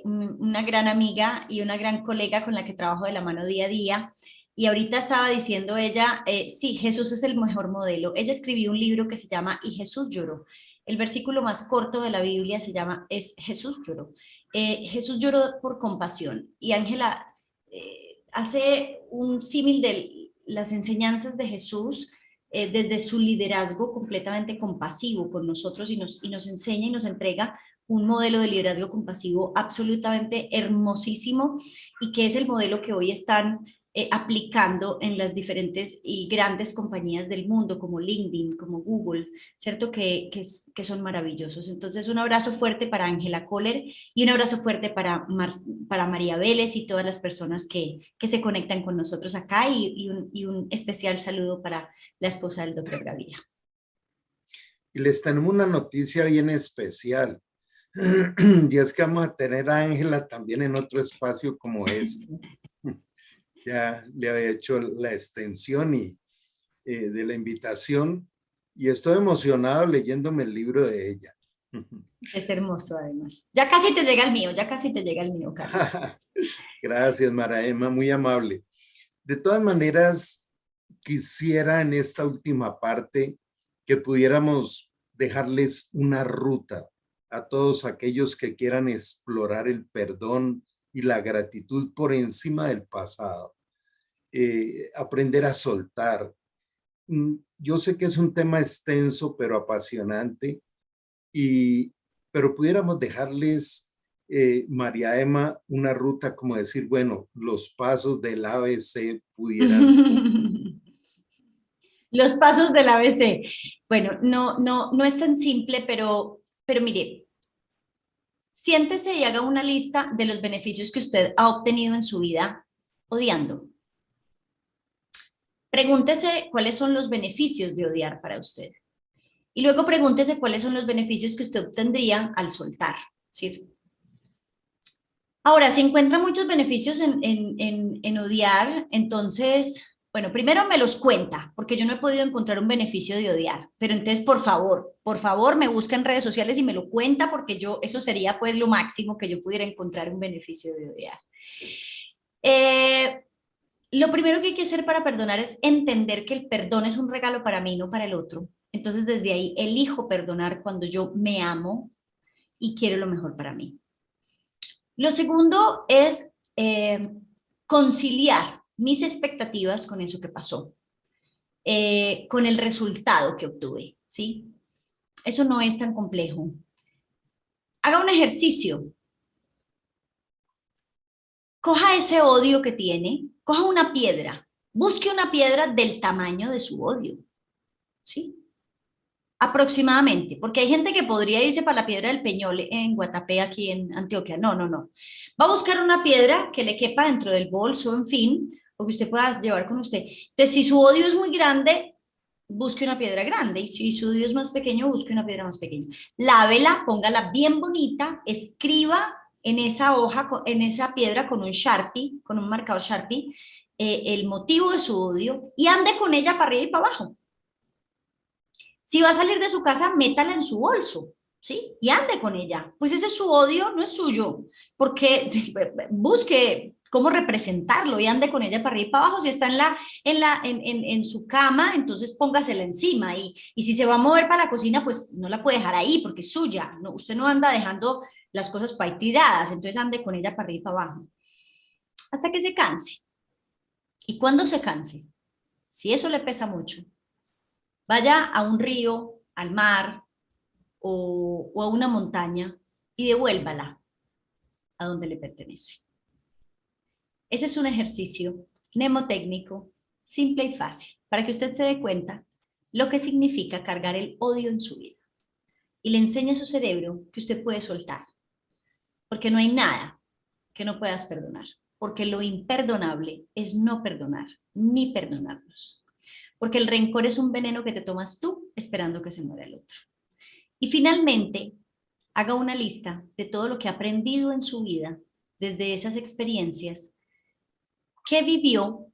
una gran amiga y una gran colega con la que trabajo de la mano día a día. Y ahorita estaba diciendo ella, sí, Jesús es el mejor modelo. Ella escribió un libro que se llama Y Jesús lloró. El versículo más corto de la Biblia se llama Es Jesús lloró. Jesús lloró por compasión. Y Ángela hace un símil de las enseñanzas de Jesús desde su liderazgo completamente compasivo con nosotros y nos enseña y nos entrega un modelo de liderazgo compasivo absolutamente hermosísimo y que es el modelo que hoy están aplicando en las diferentes y grandes compañías del mundo como LinkedIn, como Google, ¿cierto? Que son maravillosos. Entonces, un abrazo fuerte para Ángela Kohler y un abrazo fuerte para María Vélez y todas las personas que se conectan con nosotros acá y un especial saludo para la esposa del doctor Gaviria. Y les tenemos una noticia bien especial. Y es que vamos a tener a Ángela también en otro espacio como este. Ya le había hecho la extensión de la invitación y estoy emocionado leyéndome el libro de ella. Es hermoso además. Ya casi te llega el mío, ya casi te llega el mío, Carlos. Gracias, Mara Emma, muy amable. De todas maneras, quisiera en esta última parte que pudiéramos dejarles una ruta a todos aquellos que quieran explorar el perdón y la gratitud por encima del pasado. Aprender a soltar. Yo sé que es un tema extenso, pero apasionante, pero pudiéramos dejarles, María Emma, una ruta como decir, bueno, los pasos del ABC pudieran ser. Los pasos del ABC. Bueno, no es tan simple, pero mire, siéntese y haga una lista de los beneficios que usted ha obtenido en su vida odiando. Pregúntese cuáles son los beneficios de odiar para usted. Y luego pregúntese cuáles son los beneficios que usted obtendría al soltar, ¿sí? Ahora, si encuentra muchos beneficios en odiar, entonces, bueno, primero me los cuenta, porque yo no he podido encontrar un beneficio de odiar, pero entonces, por favor, me busca en redes sociales y me lo cuenta, porque eso sería pues lo máximo que yo pudiera encontrar un beneficio de odiar. Lo primero que hay que hacer para perdonar es entender que el perdón es un regalo para mí, no para el otro. Entonces, desde ahí elijo perdonar cuando yo me amo y quiero lo mejor para mí. Lo segundo es conciliar mis expectativas con eso que pasó, con el resultado que obtuve, ¿sí? Eso no es tan complejo. Haga un ejercicio. Coja ese odio que tiene, coja una piedra, busque una piedra del tamaño de su odio, ¿sí? Aproximadamente, porque hay gente que podría irse para la Piedra del Peñol en Guatapé, aquí en Antioquia. No. Va a buscar una piedra que le quepa dentro del bolso, en fin, o que usted pueda llevar con usted. Entonces, si su odio es muy grande, busque una piedra grande, y si su odio es más pequeño, busque una piedra más pequeña. Lávela, póngala bien bonita, escriba en esa hoja, en esa piedra con un Sharpie, con un marcador Sharpie, el motivo de su odio y ande con ella para arriba y para abajo. Si va a salir de su casa, métala en su bolso, ¿sí? Y ande con ella. Pues ese es su odio, no es suyo, porque busque cómo representarlo y ande con ella para arriba y para abajo. Si está en su cama, entonces póngasela encima. Y si se va a mover para la cocina, pues no la puede dejar ahí porque es suya. No, usted no anda dejando las cosas para ahí tiradas, entonces ande con ella para arriba y para abajo. Hasta que se canse. ¿Y cuando se canse? Si eso le pesa mucho, vaya a un río, al mar o a una montaña y devuélvala a donde le pertenece. Ese es un ejercicio mnemotécnico, simple y fácil, para que usted se dé cuenta lo que significa cargar el odio en su vida y le enseñe a su cerebro que usted puede soltar, porque no hay nada que no puedas perdonar, porque lo imperdonable es no perdonar, ni perdonarnos, porque el rencor es un veneno que te tomas tú esperando que se muera el otro. Y finalmente, haga una lista de todo lo que ha aprendido en su vida desde esas experiencias que vivió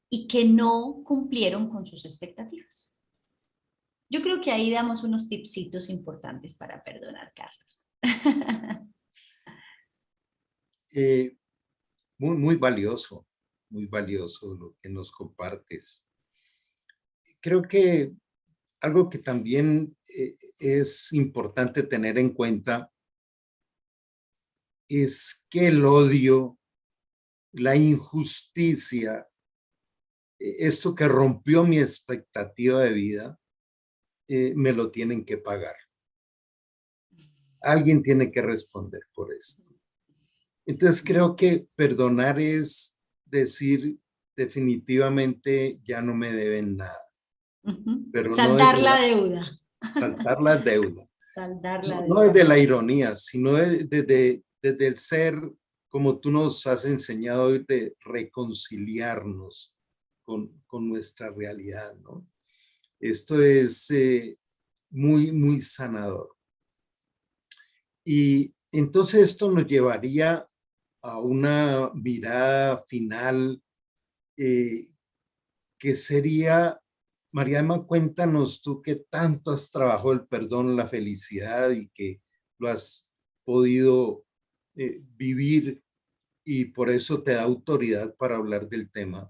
y que no cumplieron con sus expectativas. Yo creo que ahí damos unos tipsitos importantes para perdonar, Carlos. Muy muy valioso lo que nos compartes. Creo que algo que también es importante tener en cuenta es que el odio, la injusticia, esto que rompió mi expectativa de vida, me lo tienen que pagar. Alguien tiene que responder por esto. Entonces creo que perdonar es decir definitivamente ya no me deben nada, pero no Saldar desde la deuda. saltar la deuda. Saldar la No deuda. desde la ironía, sino desde el ser, como tú nos has enseñado hoy, de reconciliarnos con nuestra realidad, ¿no? Esto es muy sanador. Y entonces esto nos llevaría a una mirada final que sería, Mariama, cuéntanos tú que tanto has trabajado el perdón, la felicidad y que lo has podido vivir y por eso te da autoridad para hablar del tema.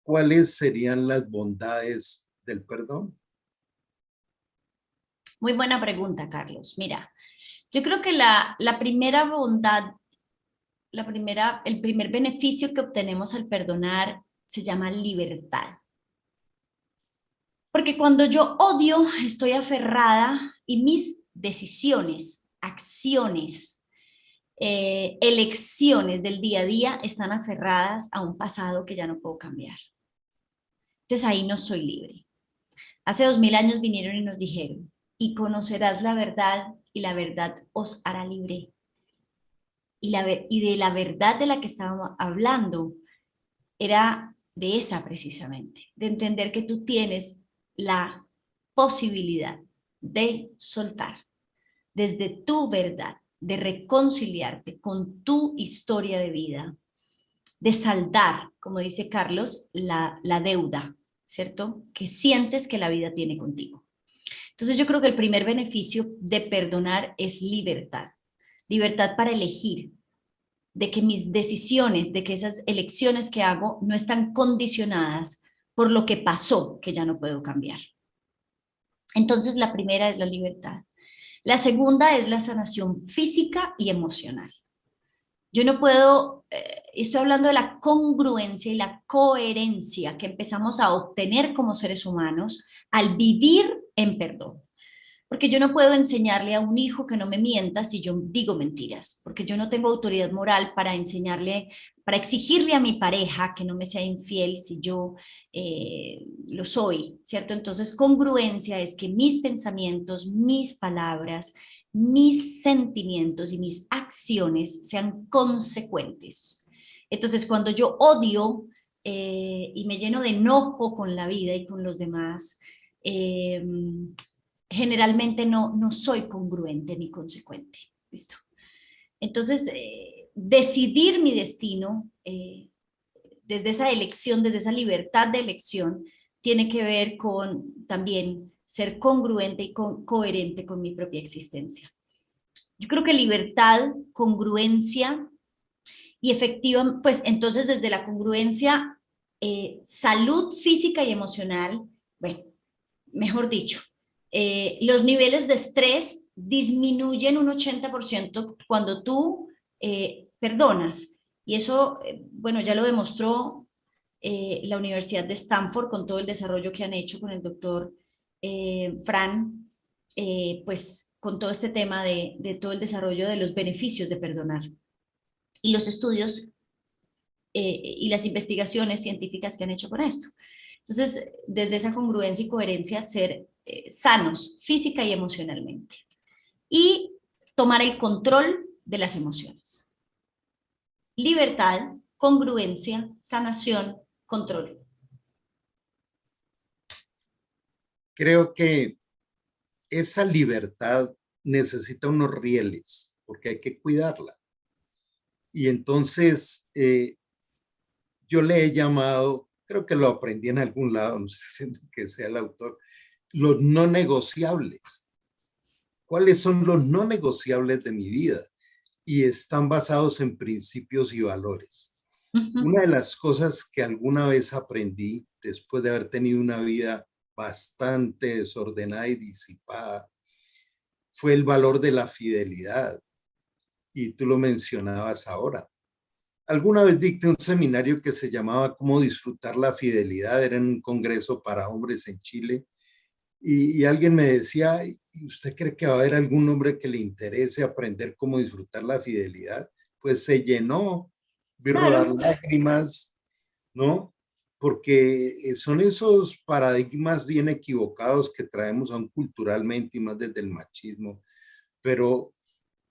¿Cuáles serían las bondades del perdón? Muy buena pregunta, Carlos. Mira, yo creo que la primera bondad, el primer beneficio que obtenemos al perdonar se llama libertad. Porque cuando yo odio, estoy aferrada y mis decisiones, acciones, elecciones del día a día están aferradas a un pasado que ya no puedo cambiar. Entonces ahí no soy libre. Hace 2000 años vinieron y nos dijeron, y conocerás la verdad y la verdad os hará libre. Y de la verdad de la que estábamos hablando era de esa precisamente, de entender que tú tienes la posibilidad de soltar desde tu verdad, de reconciliarte con tu historia de vida, de saldar, como dice Carlos, la deuda, ¿cierto? Que sientes que la vida tiene contigo. Entonces yo creo que el primer beneficio de perdonar es libertad, libertad para elegir, de que mis decisiones, de que esas elecciones que hago no están condicionadas por lo que pasó, que ya no puedo cambiar. Entonces la primera es la libertad. La segunda es la sanación física y emocional. Yo no puedo, estoy hablando de la congruencia y la coherencia que empezamos a obtener como seres humanos al vivir en perdón. Porque yo no puedo enseñarle a un hijo que no me mienta si yo digo mentiras, porque yo no tengo autoridad moral para enseñarle, para exigirle a mi pareja que no me sea infiel si yo lo soy, ¿cierto? Entonces, congruencia es que mis pensamientos, mis palabras, mis sentimientos y mis acciones sean consecuentes. Entonces, cuando yo odio y me lleno de enojo con la vida y con los demás, generalmente no soy congruente ni consecuente. ¿Listo? Entonces, decidir mi destino, desde esa elección, desde esa libertad de elección, tiene que ver con también ser congruente y coherente con mi propia existencia. Yo creo que libertad, congruencia y efectiva, pues entonces desde la congruencia, salud física y emocional, bueno, mejor dicho, los niveles de estrés disminuyen un 80% cuando tú perdonas. Y eso, bueno, ya lo demostró la Universidad de Stanford con todo el desarrollo que han hecho con el doctor Fran, pues con todo este tema de todo el desarrollo de los beneficios de perdonar. Y los estudios y las investigaciones científicas que han hecho con esto. Entonces, desde esa congruencia y coherencia, ser sanos física y emocionalmente. Y tomar el control de las emociones. Libertad, congruencia, sanación, control. Creo que esa libertad necesita unos rieles, porque hay que cuidarla. Y entonces yo le he llamado, creo que lo aprendí en algún lado, no sé que sea el autor, los no negociables. ¿Cuáles son los no negociables de mi vida? Y están basados en principios y valores. Una de las cosas que alguna vez aprendí, después de haber tenido una vida bastante desordenada y disipada, fue el valor de la fidelidad. Y tú lo mencionabas ahora. Alguna vez dicté un seminario que se llamaba Cómo disfrutar la fidelidad, era en un congreso para hombres en Chile, y alguien me decía, ¿y usted cree que va a haber algún hombre que le interese aprender cómo disfrutar la fidelidad? Pues se llenó, vi rodar Claro. lágrimas, ¿no? Porque son esos paradigmas bien equivocados que traemos aún culturalmente y más desde el machismo, pero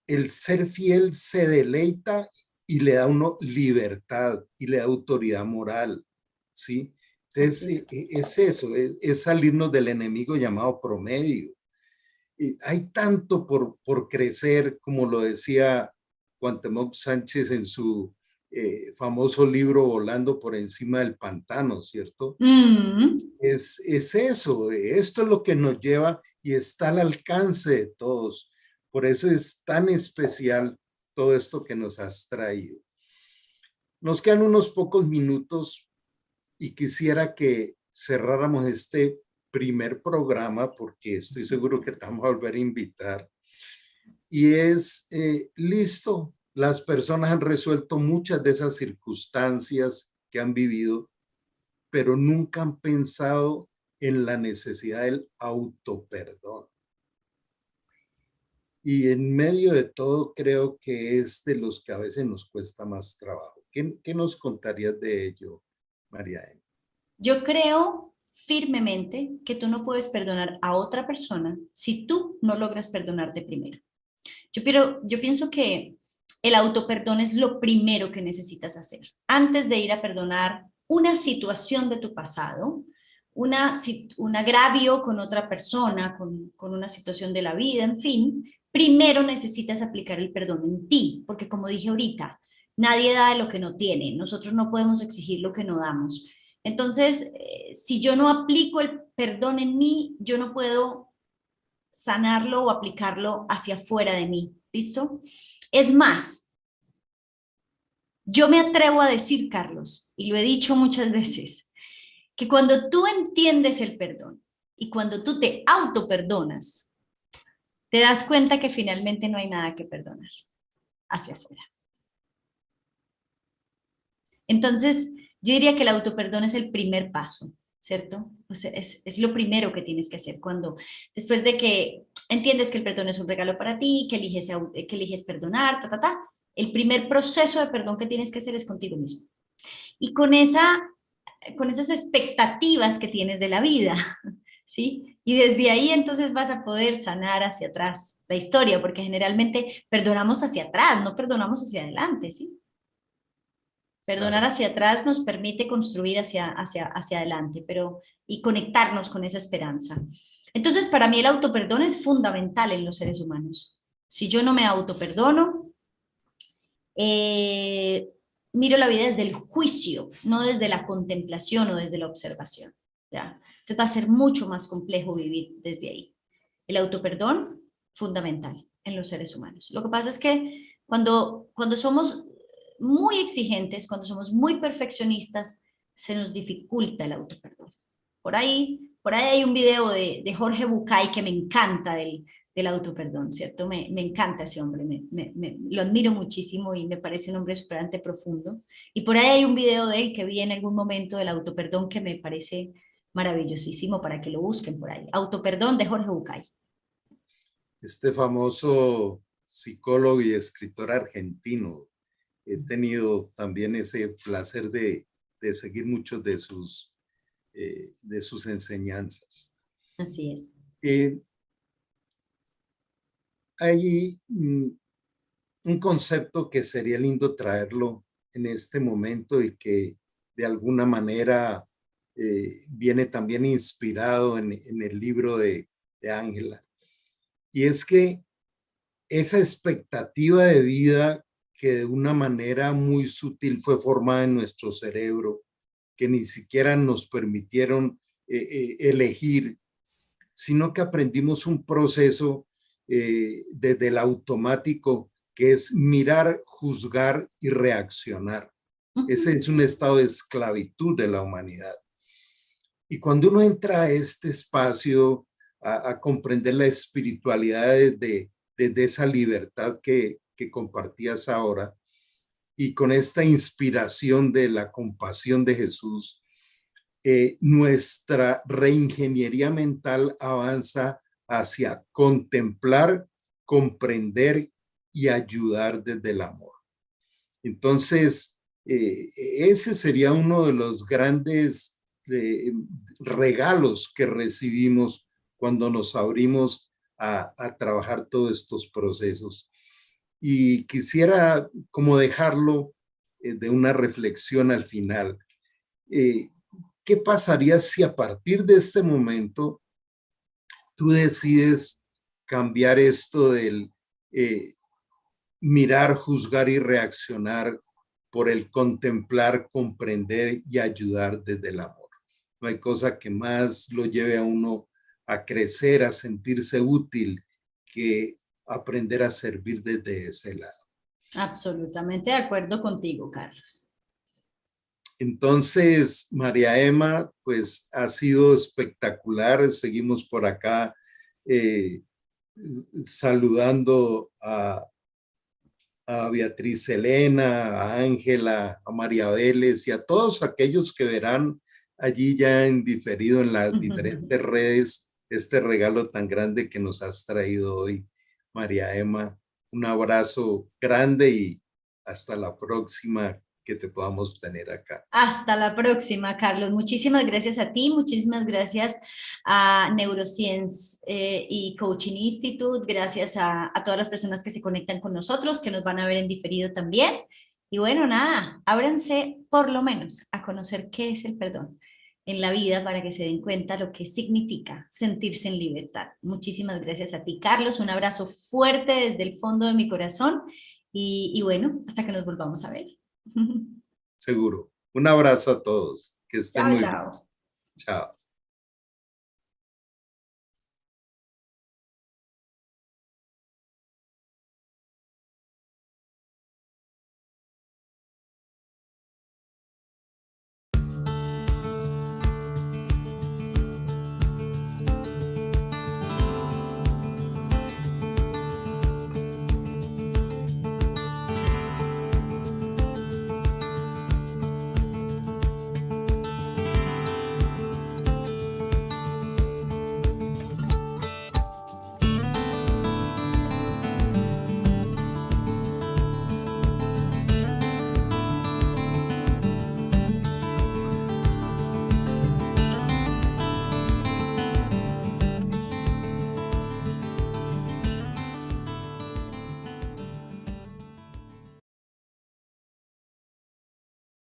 el ser fiel se deleita y le da a uno libertad y le da autoridad moral, ¿sí? Entonces, es eso, es salirnos del enemigo llamado promedio. Hay tanto por crecer, como lo decía Cuauhtémoc Sánchez en su famoso libro Volando por encima del pantano, ¿cierto? Es eso, esto es lo que nos lleva y está al alcance de todos. Por eso es tan especial todo esto que nos has traído. Nos quedan unos pocos minutos y quisiera que cerráramos este primer programa porque estoy seguro que te vamos a volver a invitar. Y es, listo, las personas han resuelto muchas de esas circunstancias que han vivido, pero nunca han pensado en la necesidad del autoperdón. Y en medio de todo creo que es de los que a veces nos cuesta más trabajo. ¿Qué nos contarías de ello, María Emi? Yo creo firmemente que tú no puedes perdonar a otra persona si tú no logras perdonarte primero. Yo pienso que el autoperdón es lo primero que necesitas hacer. Antes de ir a perdonar una situación de tu pasado, un agravio con otra persona, con una situación de la vida, en fin, primero necesitas aplicar el perdón en ti, porque como dije ahorita, nadie da de lo que no tiene, nosotros no podemos exigir lo que no damos. Entonces, si yo no aplico el perdón en mí, yo no puedo sanarlo o aplicarlo hacia afuera de mí, ¿listo? Es más, yo me atrevo a decir, Carlos, y lo he dicho muchas veces, que cuando tú entiendes el perdón y cuando tú te autoperdonas, te das cuenta que finalmente no hay nada que perdonar hacia afuera. Entonces, yo diría que el autoperdón es el primer paso, ¿cierto? O sea, es lo primero que tienes que hacer después de que entiendes que el perdón es un regalo para ti, que eliges perdonar, el primer proceso de perdón que tienes que hacer es contigo mismo. Y con esas expectativas que tienes de la vida, ¿sí? Y desde ahí entonces vas a poder sanar hacia atrás la historia, porque generalmente perdonamos hacia atrás, no perdonamos hacia adelante, ¿sí? Perdonar Claro. hacia atrás nos permite construir hacia adelante, y conectarnos con esa esperanza. Entonces, para mí el autoperdón es fundamental en los seres humanos. Si yo no me autoperdono, eh, miro la vida desde el juicio, no desde la contemplación o desde la observación. ¿Ya? Entonces va a ser mucho más complejo vivir desde ahí. El autoperdón, fundamental en los seres humanos. Lo que pasa es que cuando somos muy exigentes, cuando somos muy perfeccionistas, se nos dificulta el autoperdón. Por ahí hay un video de Jorge Bucay que me encanta del autoperdón, ¿cierto? Me encanta ese hombre, lo admiro muchísimo y me parece un hombre superante profundo. Y por ahí hay un video de él que vi en algún momento del autoperdón que me parece maravillosísimo para que lo busquen por ahí. Autoperdón de Jorge Bucay. Este famoso psicólogo y escritor argentino. He tenido también ese placer de seguir muchos de sus enseñanzas. Así es. Hay un concepto que sería lindo traerlo en este momento y que de alguna manera viene también inspirado en el libro de Ángela. Y es que esa expectativa de vida que de una manera muy sutil fue formada en nuestro cerebro, que ni siquiera nos permitieron elegir, sino que aprendimos un proceso desde el automático, que es mirar, juzgar y reaccionar. Ese es un estado de esclavitud de la humanidad. Y cuando uno entra a este espacio, a comprender la espiritualidad desde esa libertad que compartías ahora, y con esta inspiración de la compasión de Jesús, nuestra reingeniería mental avanza hacia contemplar, comprender y ayudar desde el amor. Entonces, ese sería uno de los grandes regalos que recibimos cuando nos abrimos a trabajar todos estos procesos. Y quisiera como dejarlo de una reflexión al final. ¿Qué pasaría si a partir de este momento tú decides cambiar esto del mirar, juzgar y reaccionar por el contemplar, comprender y ayudar desde el amor? No hay cosa que más lo lleve a uno a crecer, a sentirse útil, que aprender a servir desde ese lado. Absolutamente de acuerdo contigo, Carlos. Entonces, María Emma, pues ha sido espectacular. Seguimos por acá saludando a Beatriz Elena, a Ángela, a María Vélez y a todos aquellos que verán allí ya en diferido en las diferentes redes este regalo tan grande que nos has traído hoy, María Emma. Un abrazo grande y hasta la próxima que te podamos tener acá. Hasta la próxima, Carlos. Muchísimas gracias a ti, muchísimas gracias a Neuroscience y Coaching Institute, gracias a todas las personas que se conectan con nosotros, que nos van a ver en diferido también. Y bueno, nada, ábranse por lo menos a conocer qué es el perdón en la vida para que se den cuenta lo que significa sentirse en libertad. Muchísimas gracias a ti, Carlos. Un abrazo fuerte desde el fondo de mi corazón y bueno, hasta que nos volvamos a ver. Seguro. Un abrazo a todos. Que estén Chao, muy bien. chao. Chao.